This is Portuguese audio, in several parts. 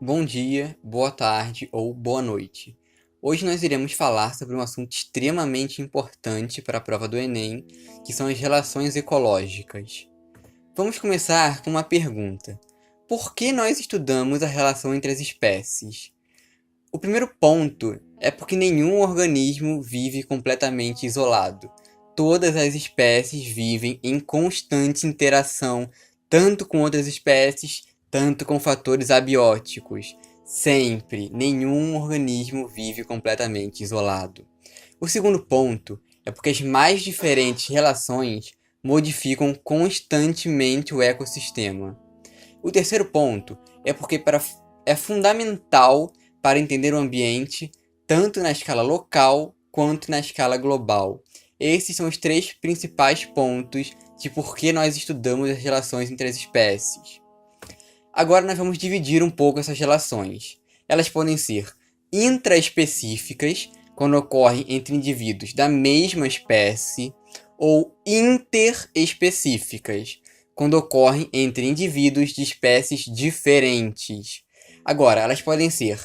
Bom dia, boa tarde ou boa noite. Hoje nós iremos falar sobre um assunto extremamente importante para a prova do Enem, que são as relações ecológicas. Vamos começar com uma pergunta. Por que nós estudamos a relação entre as espécies? O primeiro ponto é porque nenhum organismo vive completamente isolado. Todas as espécies vivem em constante interação, tanto com outras espécies, tanto com fatores abióticos. Sempre, nenhum organismo vive completamente isolado. O segundo ponto é porque as mais diferentes relações modificam constantemente o ecossistema. O terceiro ponto é porque é fundamental para entender o ambiente, tanto na escala local quanto na escala global. Esses são os três principais pontos de por que nós estudamos as relações entre as espécies. Agora nós vamos dividir um pouco essas relações. Elas podem ser intraespecíficas, quando ocorrem entre indivíduos da mesma espécie, ou interespecíficas, quando ocorrem entre indivíduos de espécies diferentes. Agora, elas podem ser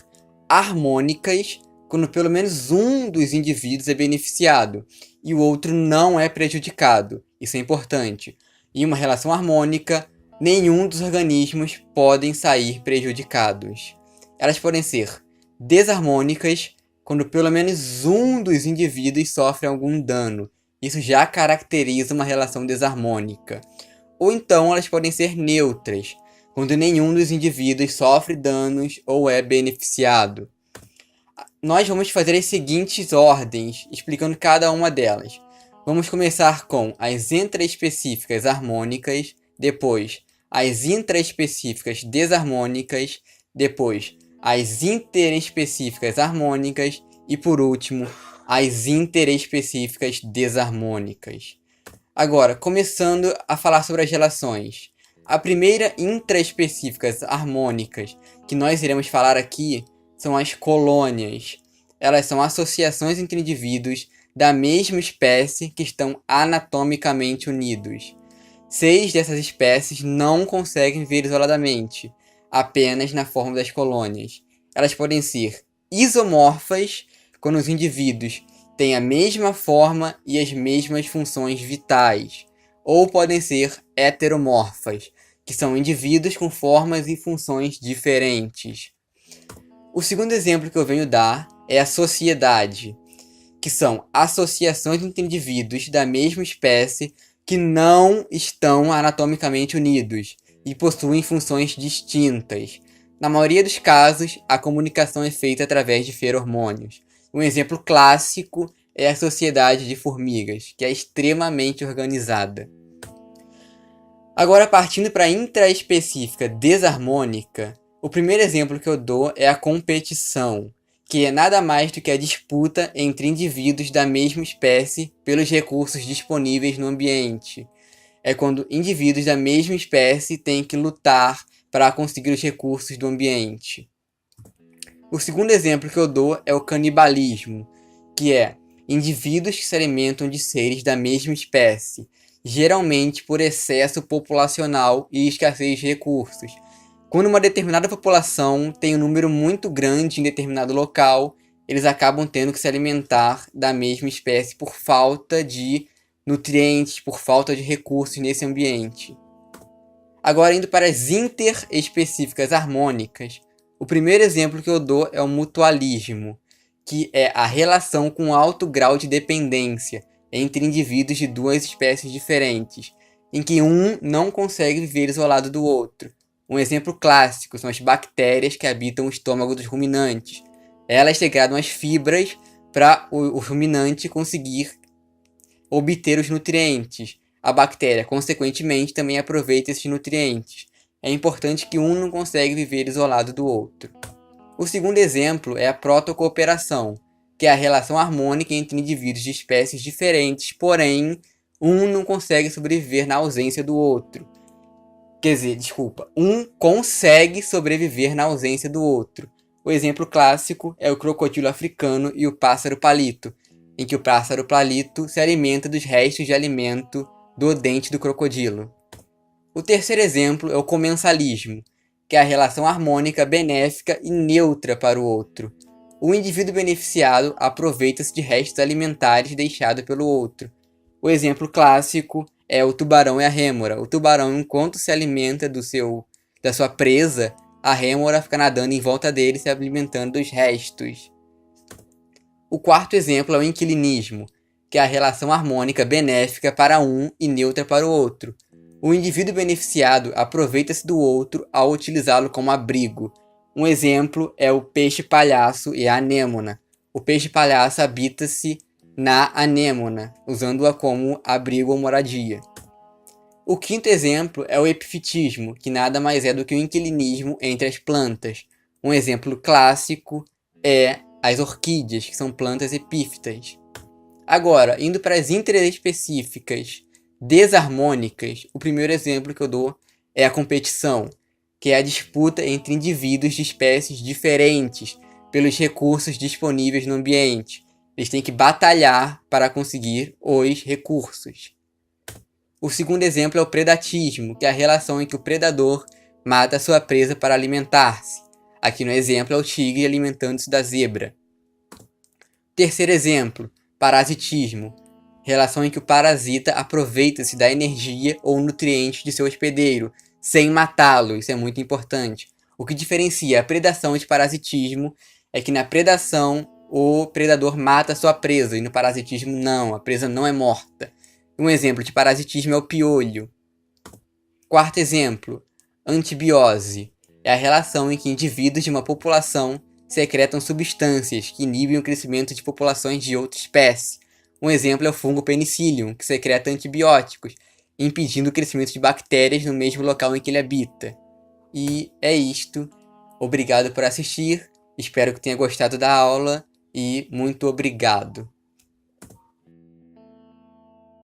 harmônicas, quando pelo menos um dos indivíduos é beneficiado e o outro não é prejudicado. Isso é importante. Em uma relação harmônica, nenhum dos organismos podem sair prejudicados. Elas podem ser desarmônicas, quando pelo menos um dos indivíduos sofre algum dano. Isso já caracteriza uma relação desarmônica. Ou então elas podem ser neutras, quando nenhum dos indivíduos sofre danos ou é beneficiado. Nós vamos fazer as seguintes ordens, explicando cada uma delas. Vamos começar com as intraespecíficas harmônicas, depois as intraespecíficas desarmônicas, depois as interespecíficas harmônicas e, por último, as interespecíficas desarmônicas. Agora, começando a falar sobre as relações. A primeira intraespecíficas harmônicas que nós iremos falar aqui são as colônias. Elas são associações entre indivíduos da mesma espécie que estão anatomicamente unidos. 6 dessas espécies não conseguem viver isoladamente, apenas na forma das colônias. Elas podem ser isomorfas, quando os indivíduos têm a mesma forma e as mesmas funções vitais, ou podem ser heteromorfas, que são indivíduos com formas e funções diferentes. O segundo exemplo que eu venho dar é a sociedade, que são associações entre indivíduos da mesma espécie que não estão anatomicamente unidos e possuem funções distintas. Na maioria dos casos, a comunicação é feita através de feromônios. Um exemplo clássico é a sociedade de formigas, que é extremamente organizada. Agora, partindo para a intraespecífica desarmônica, o primeiro exemplo que eu dou é a competição, que é nada mais do que a disputa entre indivíduos da mesma espécie pelos recursos disponíveis no ambiente. É quando indivíduos da mesma espécie têm que lutar para conseguir os recursos do ambiente. O segundo exemplo que eu dou é o canibalismo, que é indivíduos que se alimentam de seres da mesma espécie, geralmente por excesso populacional e escassez de recursos. Quando uma determinada população tem um número muito grande em determinado local, eles acabam tendo que se alimentar da mesma espécie por falta de nutrientes, por falta de recursos nesse ambiente. Agora, indo para as interespecíficas harmônicas, o primeiro exemplo que eu dou é o mutualismo, que é a relação com alto grau de dependência entre indivíduos de duas espécies diferentes, em que um não consegue viver isolado do outro. Um exemplo clássico são as bactérias que habitam o estômago dos ruminantes. Elas degradam as fibras para o ruminante conseguir obter os nutrientes. A bactéria, consequentemente, também aproveita esses nutrientes. É importante que um não consegue viver isolado do outro. O segundo exemplo é a protocooperação, que é a relação harmônica entre indivíduos de espécies diferentes, porém, um não consegue sobreviver na ausência do outro. Um consegue sobreviver na ausência do outro. O exemplo clássico é o crocodilo africano e o pássaro palito, em que o pássaro palito se alimenta dos restos de alimento do dente do crocodilo. O terceiro exemplo é o comensalismo, que é a relação harmônica, benéfica e neutra para o outro. O indivíduo beneficiado aproveita-se de restos alimentares deixados pelo outro. O exemplo clássico é o tubarão e a rêmora. O tubarão, enquanto se alimenta da sua presa, a rêmora fica nadando em volta dele, se alimentando dos restos. O quarto exemplo é o inquilinismo, que é a relação harmônica benéfica para um e neutra para o outro. O indivíduo beneficiado aproveita-se do outro ao utilizá-lo como abrigo. Um exemplo é o peixe-palhaço e a anêmona. O peixe-palhaço habita-se na anêmona, usando-a como abrigo ou moradia. O quinto exemplo é o epifitismo, que nada mais é do que o inquilinismo entre as plantas. Um exemplo clássico é as orquídeas, que são plantas epífitas. Agora, indo para as interespecíficas desarmônicas, o primeiro exemplo que eu dou é a competição, que é a disputa entre indivíduos de espécies diferentes pelos recursos disponíveis no ambiente. Eles têm que batalhar para conseguir os recursos. O segundo exemplo é o predatismo, que é a relação em que o predador mata sua presa para alimentar-se. Aqui no exemplo é o tigre alimentando-se da zebra. Terceiro exemplo, parasitismo, relação em que o parasita aproveita-se da energia ou nutrientes de seu hospedeiro, sem matá-lo, isso é muito importante. O que diferencia a predação de parasitismo é que na predação o predador mata sua presa e no parasitismo não, a presa não é morta. Um exemplo de parasitismo é o piolho. Quarto exemplo, antibiose, é a relação em que indivíduos de uma população secretam substâncias que inibem o crescimento de populações de outra espécie. Um exemplo é o fungo penicillium, que secreta antibióticos, impedindo o crescimento de bactérias no mesmo local em que ele habita. E é isto. Obrigado por assistir, espero que tenha gostado da aula e muito obrigado.